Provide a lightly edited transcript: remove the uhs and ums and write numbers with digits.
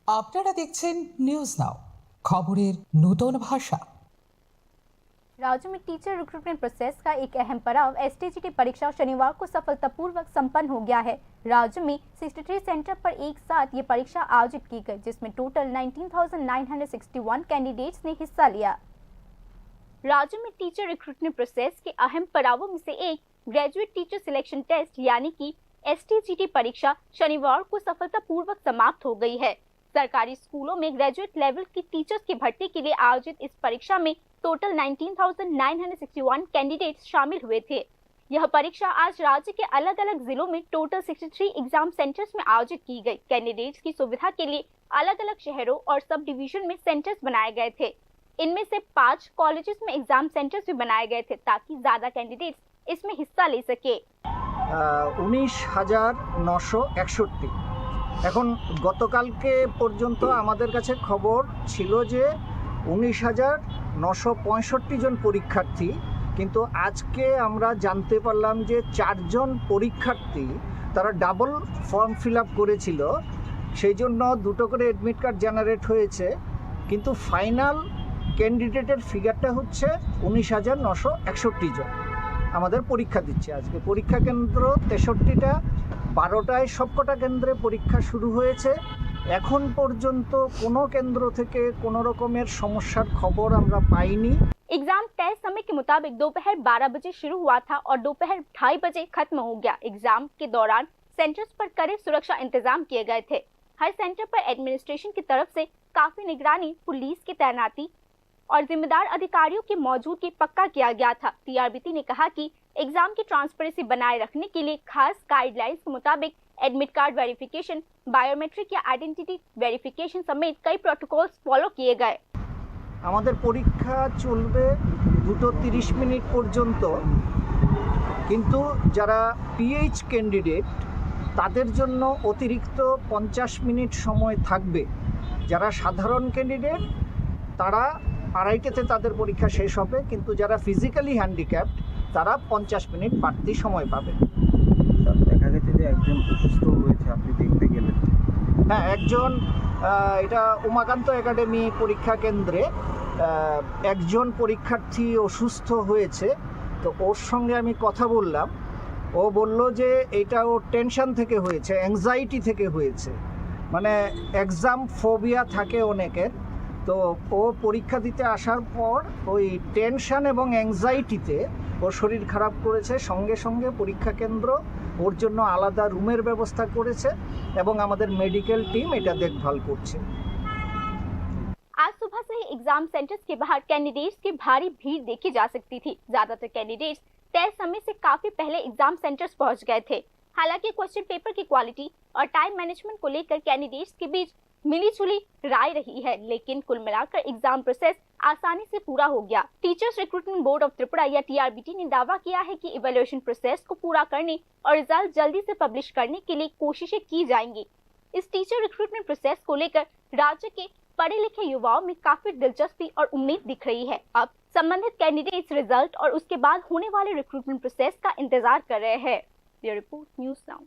আপনারা দেখছেন news now, খবরের নতুন ভাষা। राज्य में टीचर रिक्रूटमेंट प्रोसेस का एक अहम पड़ाव एसटीजीटी परीक्षा शनिवार को सफलतापूर्वक संपन्न हो गया है। राज्य में 63 सेंटर पर एक साथ ये परीक्षा आयोजित की गई, जिसमें टोटल 19,961 कैंडिडेट्स ने हिस्सा लिया। राज्य में टीचर रिक्रूटमेंट प्रोसेस के अहम पड़ावों में से एक ग्रेजुएट टीचर सिलेक्शन टेस्ट यानी कि एसटीजीटी परीक्षा शनिवार को सफलतापूर्वक समाप्त हो गई है। सरकारी स्कूलों में ग्रेजुएट लेवल की टीचर्स की भर्ती के लिए आयोजित इस परीक्षा में टोटल 19,961 कैंडिडेट्स शामिल हुए थे। यह परीक्षा आज राज्य के अलग अलग जिलों में टोटल 63 एग्जाम सेंटर्स में आयोजित की गई। कैंडिडेट्स की सुविधा के लिए अलग अलग शहरों और सब डिवीजन में सेंटर्स बनाए गए थे। इनमें से 5 कॉलेजेस में एग्जाम सेंटर्स भी बनाए गए थे ताकि ज्यादा कैंडिडेट्स इसमें हिस्सा ले सके। 19,961 এখন গতকালকে পর্যন্ত আমাদের কাছে খবর ছিল যে 19,965 জন পরীক্ষার্থী, কিন্তু আজকে আমরা জানতে পারলাম যে 4 জন পরীক্ষার্থী তারা ডাবল ফর্ম ফিল আপ করেছিল, সেই জন্য দুটো করে অ্যাডমিট কার্ড জেনারেট হয়েছে, কিন্তু ফাইনাল ক্যান্ডিডেটের ফিগারটা হচ্ছে 19,961 জন আমাদের পরীক্ষা দিচ্ছে। আজকে পরীক্ষা কেন্দ্র 63টা, 12টায় সবকটা কেন্দ্রে পরীক্ষা শুরু হয়েছে। এখন পর্যন্ত কোনো কেন্দ্র থেকে কোনো রকমের সমস্যার খবর আমরা পাইনি। एग्जाम तय समय के मुताबिक दोपहर 12 बजे शुरू हुआ था और दोपहर 2:30 बजे खत्म हो गया। एग्जाम के दौरान सेंटर्स पर कड़े सुरक्षा इंतजाम किए गए थे। हर सेंटर पर एडमिनिस्ट्रेशन की तरफ से काफी निगरानी, पुलिस की तैनाती और जिम्मेदार अधिकारियों की मौजूदगी पक्का किया गया था। टीआरबीटी ने कहा कि एग्जाम की ट्रांसपेरेंसी बनाए रखने के लिए खास गाइडलाइंस के मुताबिक एडमिट कार्ड वेरिफिकेशन, बायोमेट्रिक या आइडेंटिटी वेरिफिकेशन समेत कई प्रोटोकॉल्स फॉलो किए गए। আমাদের পরীক্ষা চলবে 2:30 পর্যন্ত, কিন্তু যারা পিএইচ ক্যান্ডিডেট তাদের জন্য অতিরিক্ত 50 মিনিট সময় থাকবে। যারা সাধারণ ক্যান্ডিডেট তারা 2:30তে তাদের পরীক্ষা শেষ হবে, কিন্তু যারা ফিজিক্যালি হ্যান্ডিক্যাপড তারা 50 মিনিট বাড়তি সময় পাবে। স্যার, দেখা গেছে যে একজন অসুস্থ হয়েছে, আপনি দেখতে গেলেন? হ্যাঁ, একজন এটা উমাকান্ত একাডেমি পরীক্ষা কেন্দ্রে একজন পরীক্ষার্থী অসুস্থ হয়েছে, তো ওর সঙ্গে আমি কথা বললাম। ও বলল যে এটা ওর টেনশন থেকে হয়েছে, অ্যাংজাইটি থেকে হয়েছে, মানে এক্সাম ফোবিয়া থাকে অনেকের। তো ও পরীক্ষা দিতে আসার পর ওই টেনশন এবং অ্যাংজাইটিতে ওর শরীর খারাপ করেছে। সঙ্গে সঙ্গে পরীক্ষা কেন্দ্র ওর জন্য আলাদা রুমের ব্যবস্থা করেছে এবং আমাদের মেডিকেল টিম এটা দেখভাল করছে। आज सुबह से ही एग्जाम सेंटर्स के बाहर कैंडिडेट्स की भारी भीड़ देखी जा सकती थी। ज्यादातर कैंडिडेट्स तय समय से काफी पहले एग्जाम सेंटर्स पहुंच गए थे। हालांकि क्वेश्चन पेपर की क्वालिटी और टाइम मैनेजमेंट को लेकर कैंडिडेट्स के बीच मिलीजुली राय रही है, लेकिन कुल मिलाकर एग्जाम प्रोसेस आसानी से पूरा हो गया। Teachers recruitment board of Tripura या टीआरबीटी ने दावा किया है कि इवैल्यूएशन प्रोसेस को पूरा करने और रिजल्ट जल्दी से पब्लिश करने के लिए कोशिशें की जाएंगी। इस टीचर रिक्रूटमेंट प्रोसेस को लेकर राज्य के पढ़े लिखे युवाओं में काफी दिलचस्पी और उम्मीद दिख रही है। अब संबंधित कैंडिडेट्स रिजल्ट और उसके बाद होने वाले रिक्रूटमेंट प्रोसेस का इंतजार कर रहे हैं। Bureau report, news now.